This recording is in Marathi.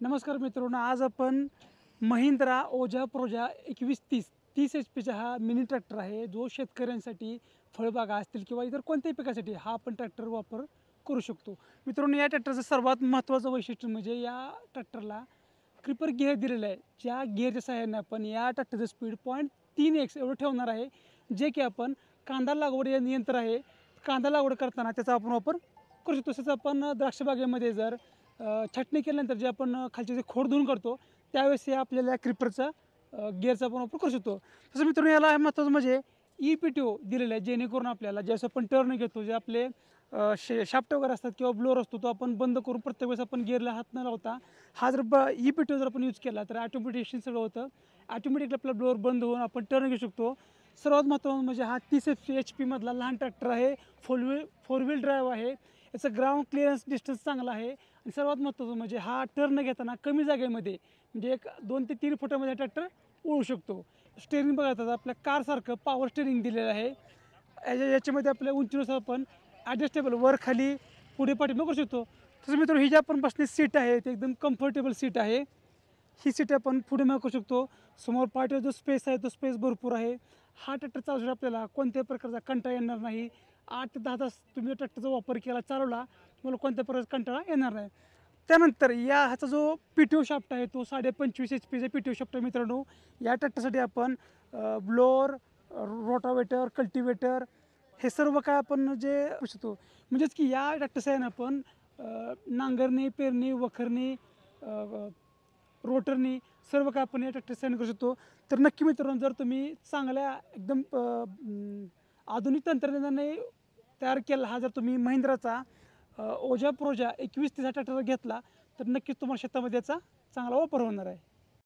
नमस्कार मित्रांनो, आज आपण महिंद्रा ओझा प्रोझा 2130 एच पीचा हा मिनी ट्रॅक्टर आहे, जो शेतकऱ्यांसाठी फळबागा असतील किंवा इतर कोणत्याही पिकासाठी हा आपण ट्रॅक्टर वापर करू शकतो. मित्रांनो, या ट्रॅक्टरचं सर्वात महत्त्वाचं वैशिष्ट्य म्हणजे या ट्रॅक्टरला क्रिपर गिअर दिलेला आहे. ज्या गिअरच्या सहाय्याने आपण या ट्रॅक्टरचं स्पीड 0.3x एवढं ठेवणार आहे, जे की आपण कांदा लागवड यंत्र आहे, कांदा लागवड करताना त्याचा आपण वापर करू शकतो. तसंच आपण द्राक्षबागेमध्ये जर छाटणी केल्यानंतर जे आपण खालचे जे खोड धुवून करतो, त्यावेळेस हे आपल्याला क्रिपरचा गिअरचा आपण वापर करू शकतो. तसं मित्रांनो, याला महत्त्वाचं म्हणजे ई-पी-टी-ओ दिलेलं आहे, जेणेकरून आपल्याला ज्यावेळेस आपण टर्न घेतो, जे आपले शाफ्ट वगैरे असतात किंवा ब्लोअर असतो, तो आपण बंद करून प्रत्येक वेळेस आपण गिअरला हात न लावता हा जर ई-पी-टी-ओ जर आपण यूज केला तर ऑटोमॅटिक सगळं होतं. ऑटोमॅटिकली आपला ब्लोअर बंद होऊन आपण टर्न घेऊ शकतो. सर्वात महत्त्वाचं म्हणजे हा 30 एच पीमधला लहान ट्रॅक्टर आहे, फोर व्हील ड्राईव्ह आहे. याचं ग्राउंड क्लिअरन्स डिस्टन्स चांगला आहे आणि सर्वात महत्त्वाचं म्हणजे हा टर्न घेताना कमी जागेमध्ये म्हणजे 2 ते 3 फुटामध्ये ट्रॅक्टर ओढू शकतो. स्टेअरिंग बघा, आता आपल्या कारसारखं पॉवर स्टेअरिंग दिलेलं आहे. याच्यामध्ये आपल्या उंचीनुसार आपण ॲडजस्टेबल वर खाली पुढे पाठीमागे करू शकतो. तसं मित्रांनो, ही जी आपण बसण्याची सीट आहे ते एकदम कम्फर्टेबल सीट आहे. ही सीट आपण पुढे मागे करू शकतो. समोर पाठीवर जो स्पेस आहे तो स्पेस भरपूर आहे. हा ट्रॅक्टर चालवण्यासाठी आपल्याला कोणत्याही प्रकारचा कंटाळा येणार नाही. 8 ते 10 तास तुम्ही ट्रॅक्टरचा वापर केला, चालवला, तुम्हाला कोणत्या प्रकारचा कंटाळा येणार नाही. त्यानंतर ह्याचा जो पी-टी-ओ शाफ्ट आहे तो 25.5 एच पीचा पी-टी-ओ शाफ्ट आहे. मित्रांनो, या ट्रॅक्टरसाठी आपण ब्लोअर, रोटावेटर, कल्टिवेटर हे सर्व काय आपण जे करू शकतो. म्हणजेच की या ट्रॅक्टरसाठी आहे ना आपण नांगरणी, पेरणी, वखरणी, रोटरनी सर्व काय आपण या ट्रॅक्टर साईन करू शकतो. तर नक्की मित्रांनो, जर तुम्ही चांगल्या एकदम आधुनिक तंत्रज्ञानाने तयार केला हा जर तुम्ही महिंद्राचा ओझा प्रोझा 2130 ट्रॅक्टर घेतला तर नक्कीच तुम्हाला शेतामध्ये याचा चांगला वापर होणार आहे.